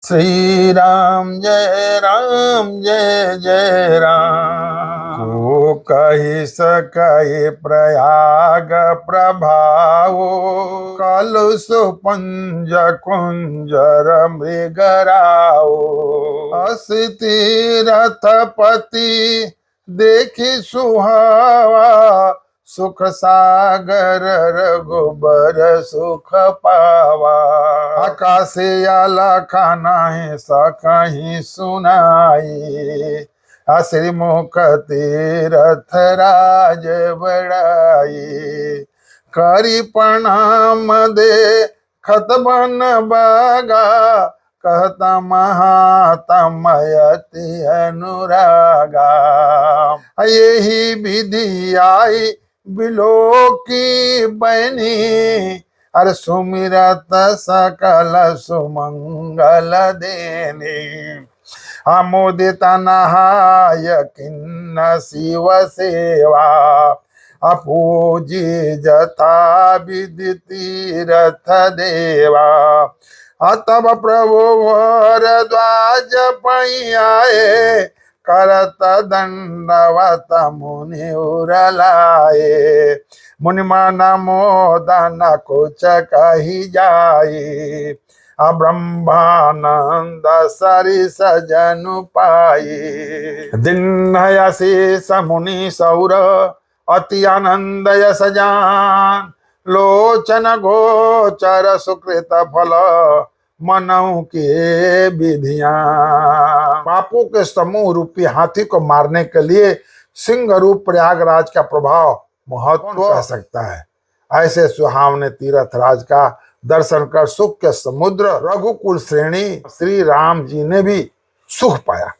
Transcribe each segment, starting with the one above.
श्री राम जय जय राम। को कही सकै प्रयाग प्रभावो, कलुष पंज कुंजर मृगराओ। असी तीरथपति देखी सुहावा, सुख सागर रघुबर सुख पावा। आकाशे अलखा नहीं सकहीं सुनाई, श्री मुख तीरथ राज बड़ाई। करी प्रणाम दे खत बन बागा, कहता महातमयति अनुरागा। यही विधि आई बिलो की बनी, अरे सुमिरत सकल सुमंगल देनी। अमुदित नहाय किन्न शिव सेवा, अपूजी जथा विधि तीरथ देवा। तब प्रभु भरद्वाज पैयाए, करत दंडवत मुनि उरलाए। मुनि मन मोदन कुछ कही जाई, ब्रह्मानंद सरिस जनु पाई। दिन आशीष मुनि सौर अति आनंद यश जान, लोचन गोचर सुकृत फल मनऊ के विधियां। पापों के समूह रूपी हाथी को मारने के लिए सिंह रूप प्रयागराज का प्रभाव महत्व कह सकता है। ऐसे सुहावने तीर्थ राज का दर्शन कर सुख के समुद्र रघुकुल श्रेणी श्री राम जी ने भी सुख पाया।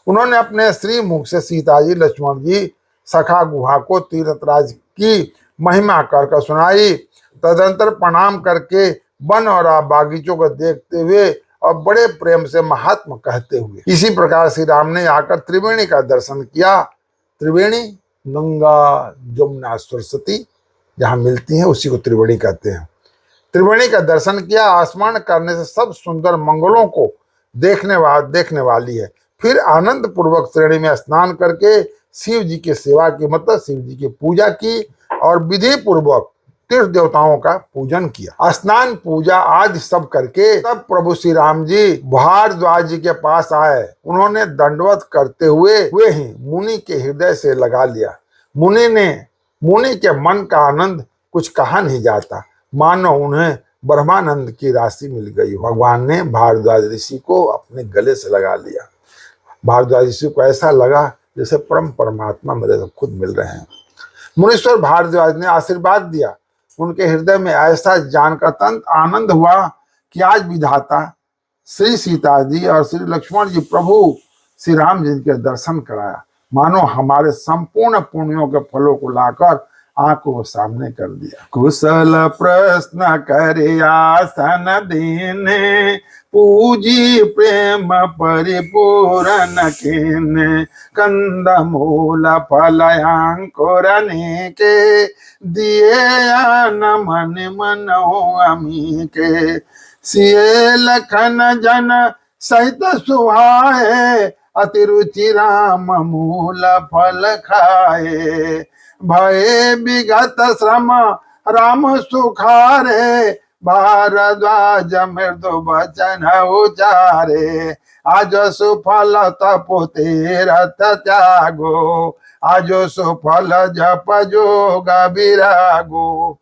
उन्होंने अपने श्री मुख से सीता जी, लक्ष्मण जी, सखा गुहा को तीर्थ राज की महिमा कर सुनाई। तदंतर प्रणाम करके वन और बागीचों को देखते हुए और बड़े प्रेम से महात्मा कहते हुए, इसी प्रकार श्री राम ने आकर त्रिवेणी का दर्शन किया। त्रिवेणी गंगा जमुना सरस्वती जहाँ मिलती है उसी को त्रिवेणी कहते हैं। त्रिवेणी का दर्शन किया। आसमान करने से सब सुंदर मंगलों को देखने वाली है। फिर आनंद पूर्वक श्रेणी में स्नान करके शिव जी की सेवा की, मतलब शिव जी की पूजा की और विधि पूर्वक तीर्थ देवताओं का पूजन किया। स्नान पूजा आदि सब करके तब प्रभु श्री राम जी भारद्वाज जी के पास आए। उन्होंने दंडवत करते हुए ही मुनि के हृदय से लगा लिया। मुनि के मन का आनंद कुछ कहा नहीं जाता, मानो उन्हें ब्रह्मानंद की राशि मिल गई। भगवान ने भारद्वाज ऋषि को अपने गले से लगा लिया। भारद्वाज ऋषि को ऐसा लगा जैसे परमात्मा मेरे से खुद मिल रहे हैं। मुनीश्वर भारद्वाज ने आशीर्वाद दिया। उनके हृदय में ऐसा जानकर अत्यंत आनंद हुआ कि आज विधाता श्री सीता जी और श्री लक्ष्मण जी प्रभु श्री राम जी के दर्शन कराया, मानो हमारे संपूर्ण पुण्यों के फलों को लाकर आंखों को सामने कर दिया। कुशल प्रश्न करे आसन दीने, पूजी प्रेम परिपूर्ण कीने। कंद मूल फल अंकुर के, दिए मन मनो अमी के। सिए लखन जन सहित सुहाए, अति रुचि राम मूल फल खाए। भय विगत श्रम राम सुखारे, भारद्वाज मृदु वचन उचारे। आज सुफल तपो तीरथ त्यागो, आज सुफल जप जोग विरागो।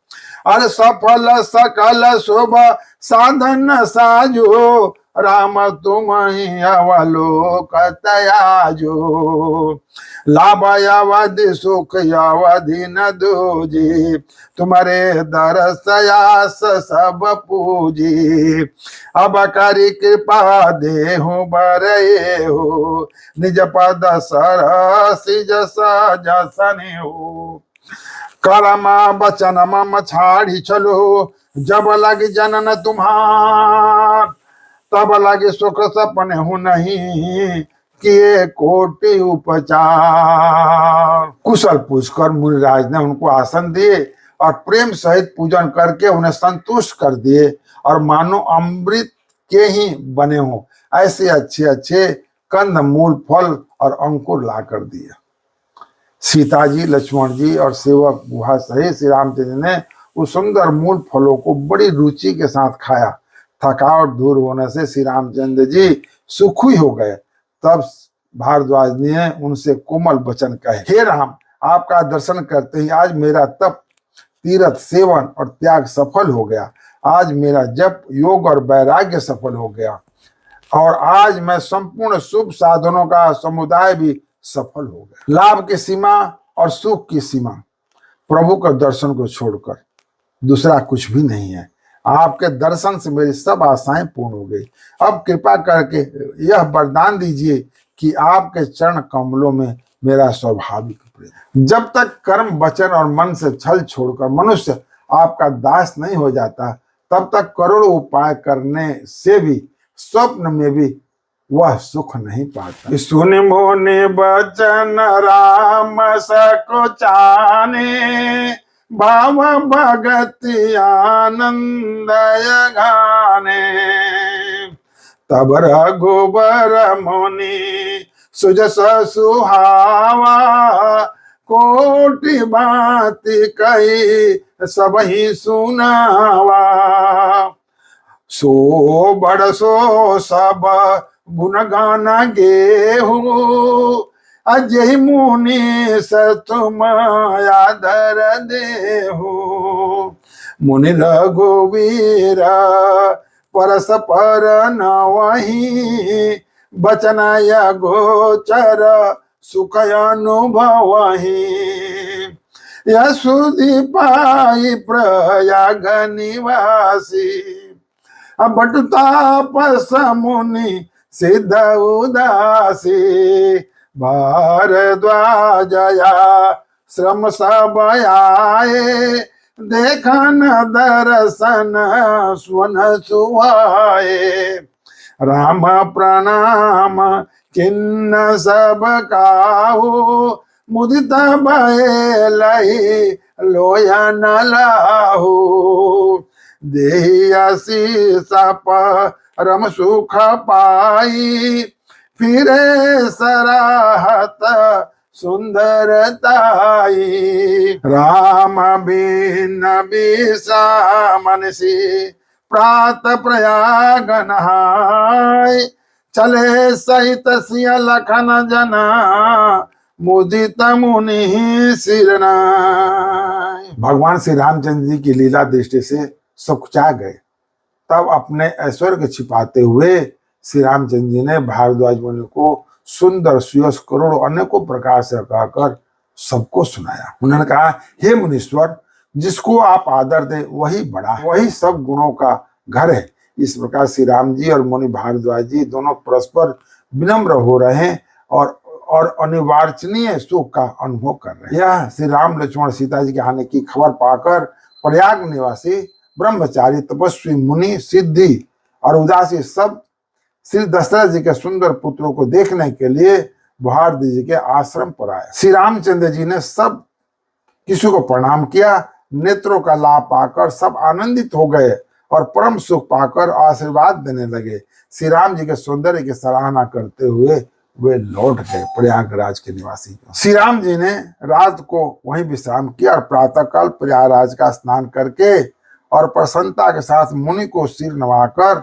अर सफल सकल शुभ साधन साजो, राम तुम ही अवलोकत आजो। लाभ अवधि सुख अवधि न दूजी, तुम्हारे दरस आस सब पूजी। अब करी कृपा देहु बरए हो, निज पद सरसि जस जसने हो। कर्मा वचन मम छाड़ी चलो, जब लग जनन तुम्हार। तब लगे सुख सपने हो नहीं, किए कोटि उपचार। कुशल पूछकर मुनिराज ने उनको आसन दिए और प्रेम सहित पूजन करके उन्हें संतुष्ट कर दिए और मानो अमृत के ही बने हो। ऐसे अच्छे अच्छे कंद मूल फल और अंकुर ला कर दिया। सीता जी, लक्ष्मण जी और सेवक गुहा सहित श्री रामचंद्र ने उस सुंदर मूल फलों को बड़ी रुचि के साथ खाया। थकावट दूर होने से श्री रामचंद्र जी सुखी हो गए। तब भारद्वाज ने उनसे कोमल वचन कहे, हे राम, आपका दर्शन करते ही आज मेरा तप, तीर्थ, सेवन और त्याग सफल हो गया। आज मेरा जप, योग और वैराग्य सफल हो गया और आज मैं संपूर्ण शुभ साधनों का समुदाय भी सफल हो गया। लाभ की सीमा और सुख की सीमा प्रभु के दर्शन को छोड़कर दूसरा कुछ भी नहीं है। आपके दर्शन से मेरी सब आशाएं पूर्ण हो गई। अब कृपा करके यह वरदान दीजिए कि आपके चरण कमलों में मेरा स्वाभाविक प्रेम। जब तक कर्म, वचन और मन से छल छोड़कर मनुष्य आपका दास नहीं हो जाता, तब तक करोड़ों उपाय करने से भी स्वप्न में भी वह सुख नहीं पाता। सुन मोने बचन राम सकुचाने, भाव भगति आनंद गाने। तब रघुबर मुनि सुजस सुहावा, कोटि बाती कही सबहि सुनावा। सो बड़ सो सब गुणगान गेहू, अजय मुनि तुम आदर देहु। मुनि रघुवीर परस पर नवहि, बचनय गोचर सुख अनुभवहि। यशुधि पाई प्रयाग निवासी, बटुतापस मुनि सिद्ध उदासी। भारद्वाजया श्रम सब आए, देखन दर्शन सुन सुहाए। राम प्रणाम किन्न सब काहू, मुदित भय लहि लोयन लाहू। देहि आशीष परम सुख पाई, फिरे सराहत सुंदरताई। राम बिन मनसी, प्रात प्रयाग नहाय। चले सहित सिय लखन जना, मुदित मुनि सिरनाय। भगवान श्री रामचंद्र जी की लीला दृष्टि से सकुचा गए। तब अपने ऐश्वर्य को छिपाते हुए श्री रामचंद्र जी ने भारद्वाज मुनि को सुंदर सुयश करोड़ अनेकों प्रकार से कहकर सबको सुनाया। उन्होंने कहा, हे मुनीश्वर, जिसको आप आदर दे वही बड़ा है, वही सब गुणों का घर है। इस प्रकार श्री राम जी और मुनि भारद्वाज जी दोनों परस्पर विनम्र हो रहे हैं और अनिवार्चनीय सुख का अनुभव कर रहे हैं। यह श्री राम, लक्ष्मण, सीता जी के आने की खबर पाकर प्रयाग निवासी ब्रह्मचारी, तपस्वी, मुनि, सिद्धि और उदासी सब श्री दशरथ जी के सुंदर पुत्रों को देखने के लिए भारद्वाज जी के आश्रम पर आए। श्री रामचंद्र जी ने सब किसी को प्रणाम किया। नेत्रों का लाभ पाकर सब आनंदित हो गए और परम सुख पाकर आशीर्वाद देने लगे। श्री राम जी के सौंदर्य की सराहना करते हुए वे लौट गए प्रयागराज के निवासी। श्री राम जी ने रात को वहीं विश्राम किया और प्रातःकाल प्रयागराज का स्नान करके और प्रसन्नता के साथ मुनि को सिर नवाकर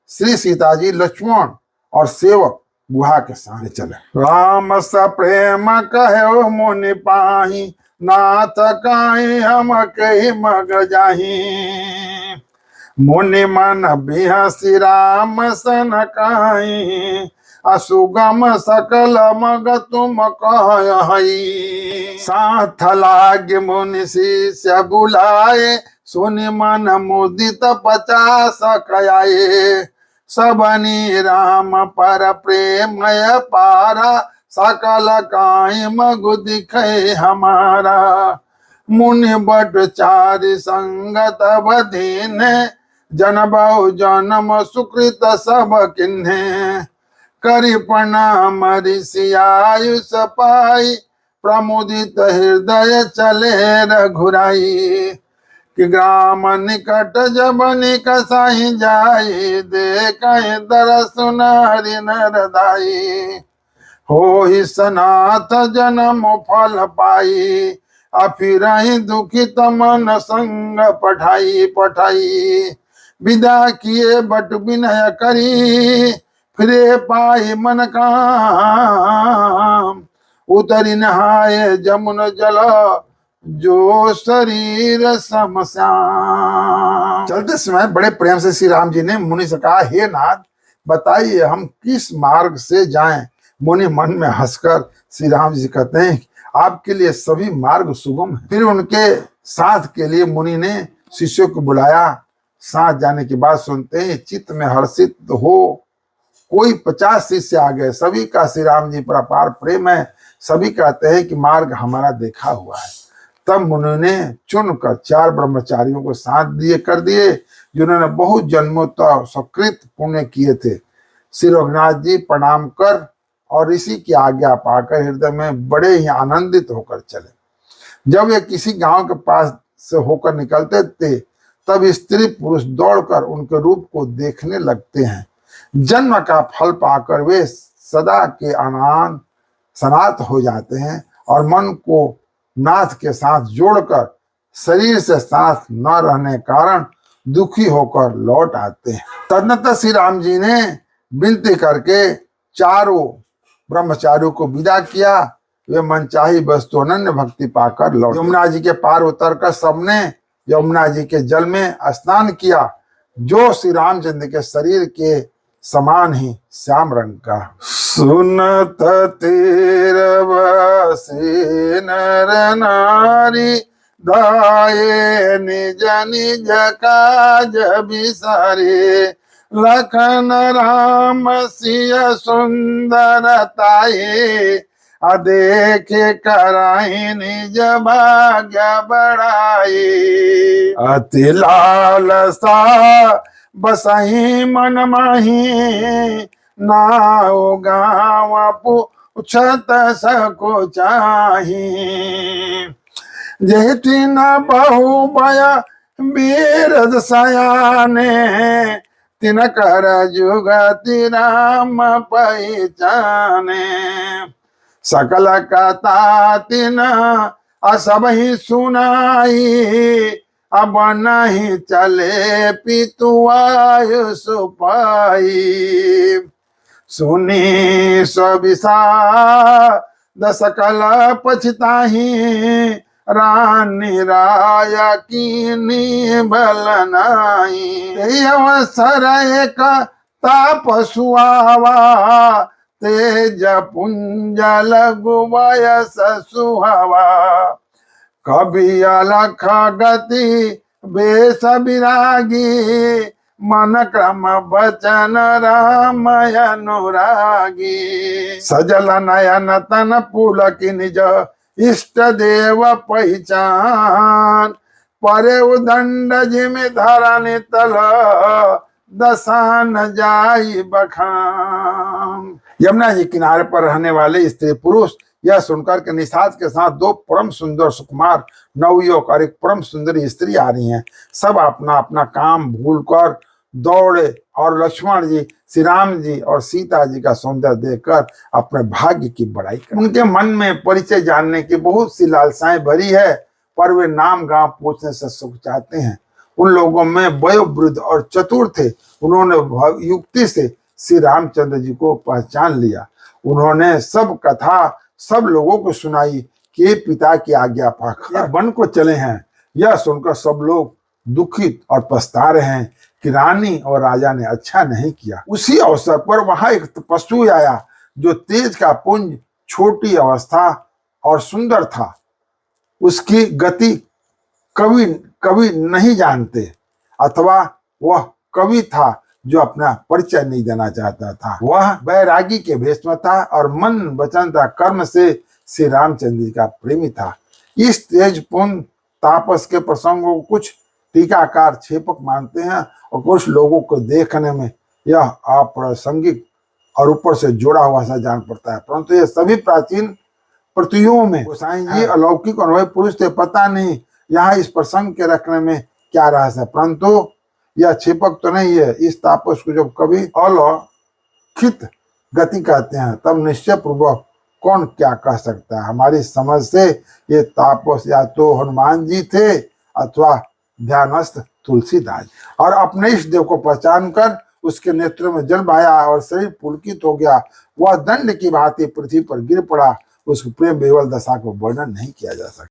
श्री सीता जी, लक्ष्मण और सेवक गुहा के सामने चले। राम स प्रेम कहो मुनि पाही, नाथ काई हम कही मग जाही। मुनि मन बिहसी राम सन काई, असुगम सकल मग तुम कहई। साथ लाग मुनि शिष्य बुलाए, सुनि मन मुदित 50 कयाए। सबनी राम पर प्रेमय पारा, सकल काई मगु दिखे हमारा। मुनि बट चारि संगत बदीन, जन बहु जन्म सुकृत सब किन्हे। करि प्रणाम ऋषि आयुष पाई, प्रमुदित हृदय चले रघुराई। कि ग्राम निकट जब निकसाई जाई, देखहि दरस नारी नरदाई। हो सनाथ जन्म फल पाई, फिरहि दुखित मन संग पठाई पठाई। विदा किए बट विनय करी, फिरे पाई मन काम। उतरी नहाए जमुन जल, जो शरीर समश्याम। चलते समय बड़े प्रेम से श्री राम जी ने मुनि से कहा, हे नाथ बताइए हम किस मार्ग से जाएं। मुनि मन में हंसकर श्री राम जी कहते हैं, आपके लिए सभी मार्ग सुगम है। फिर उनके साथ के लिए मुनि ने शिष्यों को बुलाया। साथ जाने के बाद सुनते हैं, चित्त में हर्षित हो कोई 50 शिष्य आ गए। सभी का श्री राम जी पर अपार प्रेम है। सभी कहते हैं कि मार्ग हमारा देखा हुआ है। तब मुनि ने चुनकर 4 ब्रह्मचारियों को साथ कर दिए, जिन्होंने बहुत जन्मों तक सकृत पुण्य किए थे। श्री रघुनाथ जी प्रणाम कर और ऋषि की आज्ञा पाकर हृदय में बड़े ही आनंदित होकर चले। जब वे किसी गांव के पास से होकर निकलते थे, तब स्त्री पुरुष दौड़कर उनके रूप को देखने लगते हैं। जन्म का फल पाकर वे सदा के अनाथ सनात हो जाते हैं और मन को नाथ के साथ जोड़कर शरीर से साथ न रहने कारण दुखी होकर लौट आते हैं। तदनंतर श्री राम जी ने विनती करके 4 ब्रह्मचारियों को विदा किया। वे मनचाही वस्तु अनन्य भक्ति पाकर लौटे। यमुना जी के पार उतरकर सबने यमुना जी के जल में स्नान किया, जो श्री रामचंद्र के शरीर के समान ही श्याम रंग का। सुनत तीर बसे नर नारी, दाये निज निज काज बिसारे। लखन राम सिय सुंदरताये, देखे कराई निज भाग्य बढ़ाई। अति लालसा बसही मन माही, नाओ गाँव पूछत सको चाही। जेठी न बहु भय बीरज सयाने, तिन कर जुगति राम पहचाने। सकल कथा तिन असबहि सुनाई, अब नहीं चले पितु आयुष पाई। सुनी सविषा सकल पछताही, रानी राया कीनी बलनाई। अवसर एक ताप सुहावा, तेज पुंज लघु वयस सुहावा। कभी अलख गति बेस विरागी, मन क्रम बचन राम अनुरागी। सजल नयन तन पुलक निज, इष्ट देव पहचान। परे उदंड जिमि धरनि तल, दसान जाई बखान। यमुना जी किनारे पर रहने वाले स्त्री पुरुष यह सुनकर के निषाद के साथ 2 परम सुंदर सुकुमार नवयुवक और एक परम सुंदरी स्त्री आ रही हैं। सब अपना अपना काम भूलकर दौड़े और लक्ष्मण जी, श्री राम जी और सीता जी का सौंदर्य देखकर अपने भाग्य की बड़ाई कर। उनके मन में परिचय जानने की बहुत सी लालसाएं भरी है, पर वे नाम गांव पूछने से सुख चाहते हैं। उन लोगों में वयोवृद्ध और चतुर थे। उन्होंने युक्ति से श्री रामचंद्र जी को पहचान लिया। उन्होंने सब कथा सब लोगों को सुनाई कि पिता की आज्ञा पाकर वन को चले हैं। यह सुनकर सब लोग दुखित और पछता रहे हैं कि रानी और राजा ने अच्छा नहीं किया। उसी अवसर पर वहां एक तपस्वी आया, जो तेज का पुंज, छोटी अवस्था और सुंदर था। उसकी गति कवि नहीं जानते, अथवा वह कवि था जो अपना परिचय नहीं देना चाहता था। वह बैरागी के भेष में था और मन वचन तथा कर्म से श्री रामचंद्र जी का प्रेमी था। इस तेज पुंज तापस के प्रसंगों को कुछ टीकाकार क्षेपक मानते हैं और कुछ लोगों को देखने में यह अप्रासंगिक और ऊपर से जोड़ा हुआ सा जान पड़ता है, परंतु ये सभी प्राचीन पृथ्वियों में गोसाई जी अलौकिक अनुभवी पुरुष थे। पता नहीं यहाँ इस प्रसंग के रखने में क्या रहस्य है, परंतु यह छिपक तो नहीं है। इस तापस को जब कभी अलौकिक गति कहते हैं तब निश्चय पूर्वक कौन क्या कह सकता है। हमारी समझ से ये तापस या तो हनुमान जी थे अथवा ध्यानस्थ तुलसीदास, और अपने इष्ट देव को पहचान कर उसके नेत्रों में जल बहाया और शरीर पुलकित हो गया। वह दंड की भांति पृथ्वी पर गिर पड़ा। उसकी प्रेम विह्वल दशा को वर्णन नहीं किया जा सकता।